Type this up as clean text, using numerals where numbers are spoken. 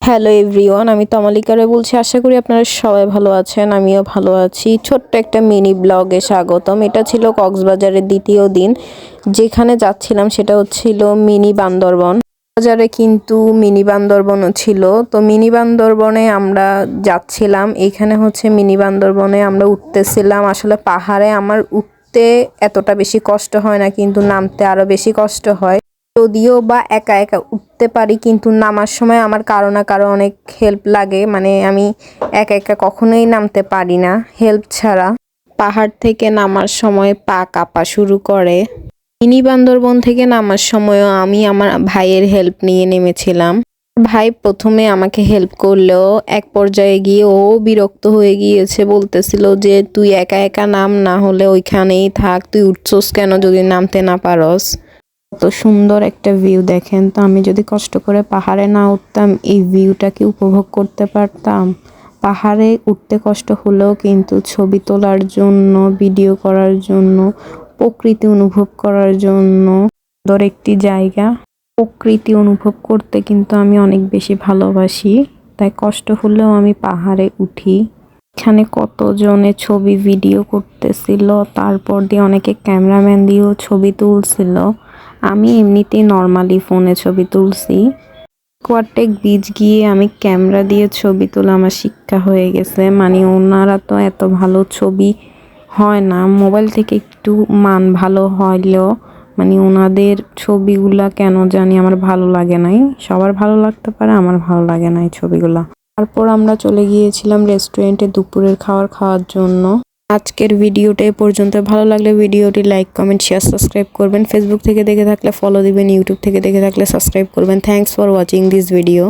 Hello everyone, আমি তমালিকারে বলছি। আশা করি আপনারা সবাই ভালো আছেন, আমিও ভালো আছি। ছোট্ট একটা মিনি ব্লগে স্বাগতম। এটা ছিল কক্সবাজারের দ্বিতীয় দিন। যেখানে যাচ্ছিলাম সেটা হচ্ছিল মিনি বান্দরবন। বাজারে কিন্তু মিনি বান্দরবনও ছিল। তো মিনি বান্দরবনে আমরা যাচ্ছিলাম। এখানে হচ্ছে মিনি বান্দরবনে আমরা উঠতেছিলাম। আসলে পাহাড়ে আমার উঠতে এতটা বেশি কষ্ট হয় না, কিন্তু নামতে আরো বেশি কষ্ট হয়। যদিও বা একা একা উঠতে পারি, কিন্তু নামার সময় আমার কারো না কারো অনেক হেল্প লাগে। মানে আমি একা একা কখনোই নামতে পারি না হেল্প ছাড়া। পাহাড় থেকে নামার সময় পা কাঁপা শুরু করে। মিনি বান্দরবন থেকে নামার সময়ও আমি আমার ভাইয়ের হেল্প নিয়ে নেমেছিলাম। ভাই প্রথমে আমাকে হেল্প করলেও এক পর্যায়ে গিয়ে ও বিরক্ত হয়ে গিয়েছে, বলতেছিল যে তুই একা একা নাম, না হলে ওইখানেই থাক, তুই উঠছস কেন যদি নামতে না পারস। কত সুন্দর একটা ভিউ দেখেন তো। আমি যদি কষ্ট করে পাহাড়ে না উঠতাম, এই ভিউটাকে উপভোগ করতে পারতাম? পাহাড়ে উঠতে কষ্ট হলেও কিন্তু ছবি তোলার জন্য, ভিডিও করার জন্য, প্রকৃতি অনুভব করার জন্য সুন্দর একটি জায়গা। প্রকৃতি অনুভব করতে কিন্তু আমি অনেক বেশি ভালোবাসি, তাই কষ্ট হলেও আমি পাহাড়ে উঠি। এখানে কতজনে ছবি ভিডিও করতেছিল, তারপর দিয়ে অনেকে ক্যামেরাম্যান দিয়েও ছবি তুলছিল। আমি এমনিতেই নর্মালি ফোনে ছবি তুলছি। কোয়াটেক বিচ গিয়ে আমি ক্যামেরা দিয়ে ছবি তোলা আমার শিক্ষা হয়ে গেছে। মানে ওনারা তো এত ভালো ছবি হয় না, মোবাইল থেকে একটু মান ভালো হলেও মানে ওনাদের ছবিগুলা কেন জানি আমার ভালো লাগে নাই। সবার ভালো লাগতে পারে, আমার ভালো লাগে নাই ছবিগুলা। তারপর আমরা চলে গিয়েছিলাম রেস্টুরেন্টে দুপুরের খাওয়ার জন্য। আজকের ভিডিওটা এ পর্যন্ত। ভালো লাগলে ভিডিওটি লাইক, কমেন্ট, শেয়ার, সাবস্ক্রাইব করবেন। ফেসবুক থেকে দেখে থাকলে ফলো দিবেন, ইউটিউব থেকে দেখে থাকলে সাবস্ক্রাইব করবেন। Thanks for watching this video.